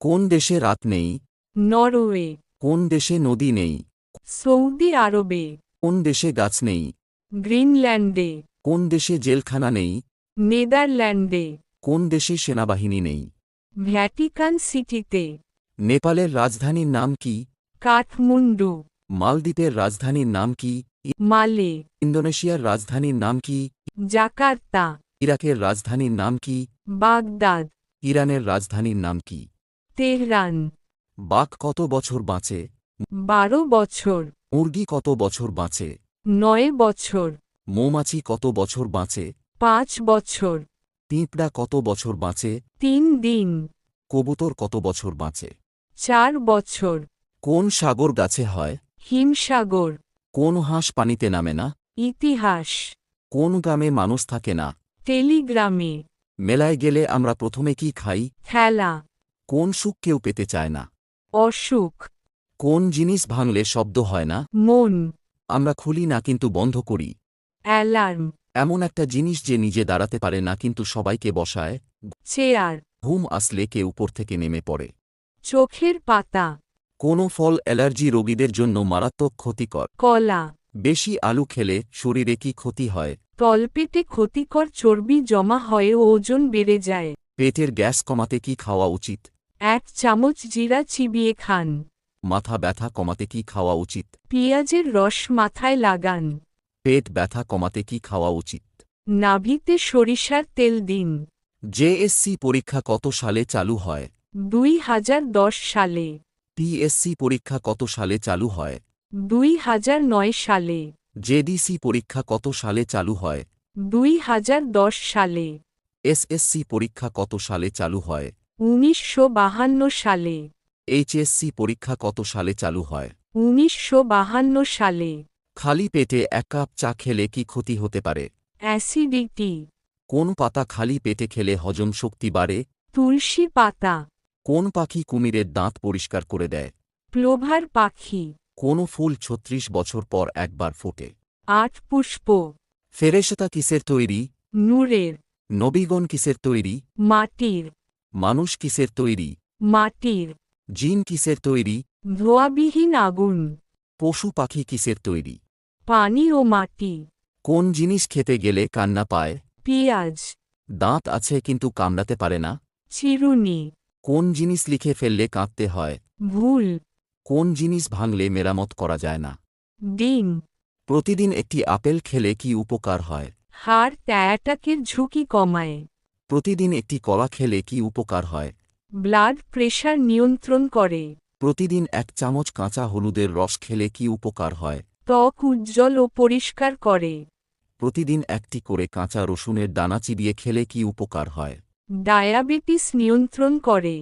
কোন দেশে রাত নেই? নরওয়ে, কোন দেশে নদী নেই? সৌদি আরবে, কোন দেশে গাছ নেই? গ্রিনল্যান্ডে, কোন দেশে জেলখানা নেই? নেদারল্যান্ডে, কোন দেশে সেনাবাহিনী নেই? ভ্যাটিকান সিটিতে, নেপালের রাজধানীর নাম কি? কাঠমান্ডু, মালদ্বীপের রাজধানীর নাম কি? মালে, ইন্দোনেশিয়ার রাজধানীর নাম কি? জাকার্তা, ইরাকের রাজধানীর নাম কি? বাগদাদ, ইরানের রাজধানীর নাম কি? তেহরান। বাঘ কত বছর বাঁচে? 12 বছর, মুরগি কত বছর বাঁচে? 9 বছর, মৌমাছি কত বছর বাঁচে? 5 বছর, পিঁপড়া কত বছর বাঁচে? 3 দিন, কবুতর কত বছর বাঁচে? 4 বছর, কোন সাগর গাছে হয়? হিমসাগর। কোন হাঁস পানিতে নামে না? ইতিহাস, কোন গ্রামে মানুষ থাকে না? টেলিগ্রামে, মেলায় গেলে আমরা প্রথমে কি খাই? খেলা, কোন সুখ কেউ পেতে চায় না? অসুখ, কোন জিনিস ভাঙলে শব্দ হয় না? মন, আমরা খুলি না কিন্তু বন্ধ করি। অ্যালার্ম, এমন একটা জিনিস যে নিজে দাঁড়াতে পারে না কিন্তু সবাইকে বসায়। চেয়ার, ঘুম আসলে কে উপর থেকে নেমে পড়ে। চোখের পাতা, কোনো ফল অ্যালার্জি রোগীদের জন্য মারাত্মক ক্ষতিকর। কলা, বেশি আলু খেলে শরীরে কি ক্ষতি হয়? তলপেটে ক্ষতিকর চর্বি জমা হয়ে ওজন বেড়ে যায়। পেটের গ্যাস কমাতে কি খাওয়া উচিত? 1 চামচ জিরা চিবিয়ে খান। মাথা ব্যথা কমাতে কি খাওয়া উচিত? পেঁয়াজের রস মাথায় লাগান। পেট ব্যথা কমাতে কি খাওয়া উচিত? নাভিতে সরিষার তেল দিন। জেএসসি পরীক্ষা কত সালে চালু হয়? 2010 সালে, পিএসসি পরীক্ষা কত সালে চালু হয়? 2009 সালে, জেডিসি পরীক্ষা কত সালে চালু হয়? 2010 সালে, এসএসসি পরীক্ষা কত সালে চালু হয়? 1952 সালে, এইচএসসি পরীক্ষা কত সালে চালু হয়? 1952 সালে। খালি পেটে 1 কাপ চা খেলে কি ক্ষতি হতে পারে? অ্যাসিডিটি, কোন পাতা খালি পেটে খেলে হজম শক্তি বাড়ে? তুলসী পাতা, কোন পাখি কুমিরের দাঁত পরিষ্কার করে দেয়? প্লোভার পাখি, কোন ফুল 36 বছর পর একবার ফোটে? 8 পুষ্প, ফেরেশতা কিসের তৈরি? নূরের, নবীগণ কিসের তৈরি? মাটির, মানুষ কিসের তৈরি? মাটির, জিন কিসের তৈরি? ধোঁয়াবিহীন আগুন, পশু পাখি কিসের তৈরি? পানি ও মাটি, কোন জিনিস খেতে গেলে কান্না পায়? পেঁয়াজ, দাঁত আছে কিন্তু কামড়াতে পারে না? চিরুনি, কোন জিনিস লিখে ফেললে কাঁদতে হয়? ভুল, কোন জিনিস ভাঙলে মেরামত করা যায় না? ডিম। প্রতিদিন একটি আপেল খেলে কি উপকার হয়? হার্ট অ্যাটাকের ঝুঁকি কমায়। প্রতিদিন একটি কলা খেলে কি উপকার হয়? ব্লাড প্রেশার নিয়ন্ত্রণ করে। প্রতিদিন 1 চামচ কাঁচা হলুদের রস খেলে কি উপকার হয়? ত্বক উজ্জ্বল ও পরিষ্কার করে। প্রতিদিন একটি করে কাঁচা রসুনের দানা চিবিয়ে খেলে কি উপকার হয়? ডায়াবেটিস নিয়ন্ত্রণ করে।